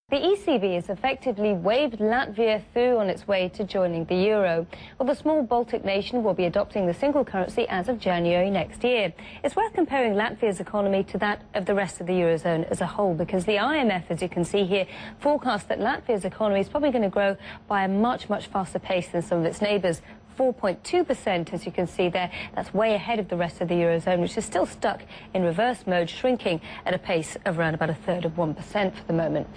The ECB has effectively waved Latvia through on its way to joining the euro. Well, the small Baltic nation will be adopting the single currency as of January next year. It's worth comparing Latvia's economy to that of the rest of the eurozone as a whole, because the IMF, as you can see here, forecasts that Latvia's economy is probably going to grow by a much faster pace than some of its neighbours. 4.2%, as you can see there. That's way ahead of the rest of the eurozone, which is still stuck in reverse mode, shrinking at a pace of around about 1/3 of 1% for the moment.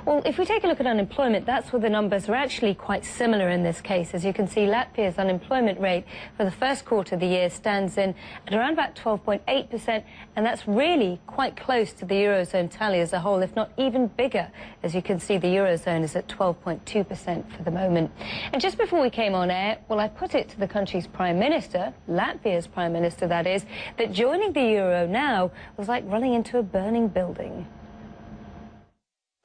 Well, if we take a look at unemployment, that's where the numbers are actually quite similar in this case. As you can see, Latvia's unemployment rate for the first quarter of the year stands in at around about 12.8%, and that's really quite close to the eurozone tally as a whole, if not even bigger. As you can see, the eurozone is at 12.2% for the moment. And just before we came on air, well, I put it to the country's Prime Minister, Latvia's Prime Minister that is, that joining the euro now was like running into a burning building.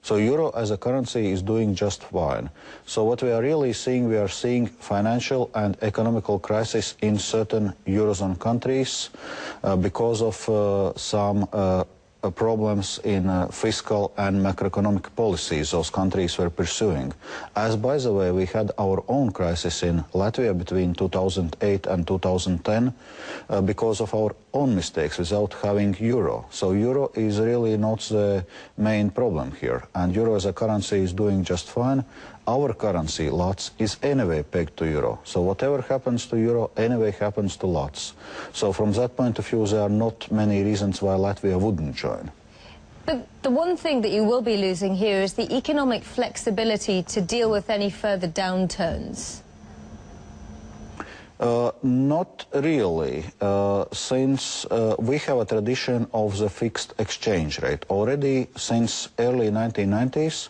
So euro as a currency is doing just fine. So what we are really seeing, we are seeing financial and economical crisis in certain eurozone countries because of some problems in fiscal and macroeconomic policies those countries were pursuing. As, by the way, we had our own crisis in Latvia between 2008 and 2010 because of our own mistakes without having euro. So euro is really not the main problem here, and euro as a currency is doing just fine. Our currency, Lats, is anyway pegged to euro. So whatever happens to euro anyway happens to Lats. So from that point of view, there are not many reasons why Latvia wouldn't join. But the one thing that you will be losing here is the economic flexibility to deal with any further downturns. Not really, since we have a tradition of the fixed exchange rate. Already since early 1990s,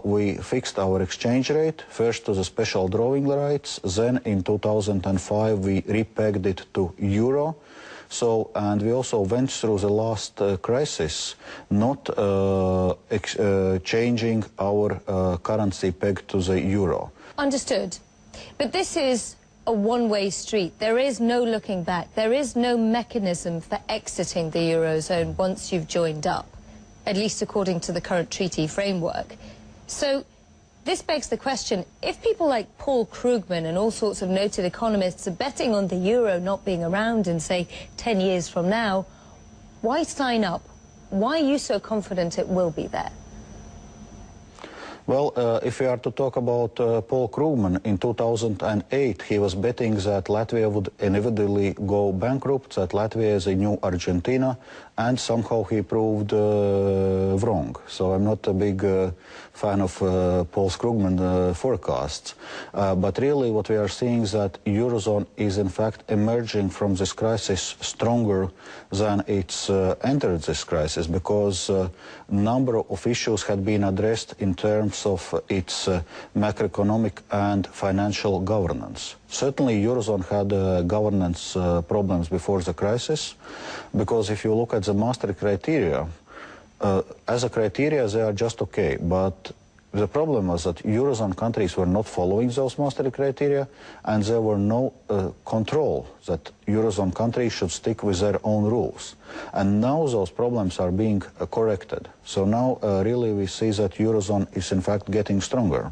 we fixed our exchange rate, first to the special drawing rights, then in 2005 we repegged it to euro. So, and we also went through the last crisis not changing our currency peg to the euro. Understood. But this is a one-way street. There is no looking back. There is no mechanism for exiting the eurozone once you've joined up, at least according to the current treaty framework. So this begs the question, if people like Paul Krugman and all sorts of noted economists are betting on the euro not being around in, say, 10 years from now, why sign up? Why are you so confident it will be there? Well, if we are to talk about Paul Krugman, in 2008 he was betting that Latvia would inevitably go bankrupt, that Latvia is a new Argentina, and somehow he proved wrong. So I'm not a big fan of Paul Krugman forecasts. But really what we are seeing is that Eurozone is in fact emerging from this crisis stronger than it's entered this crisis, because a number of issues had been addressed in terms of its macroeconomic and financial governance. Certainly Eurozone had governance problems before the crisis, because if you look at the Maastricht criteria, as a criteria they are just okay, but the problem was that Eurozone countries were not following those Maastricht criteria, and there were no control that Eurozone countries should stick with their own rules. And now those problems are being corrected. So now really we see that Eurozone is in fact getting stronger.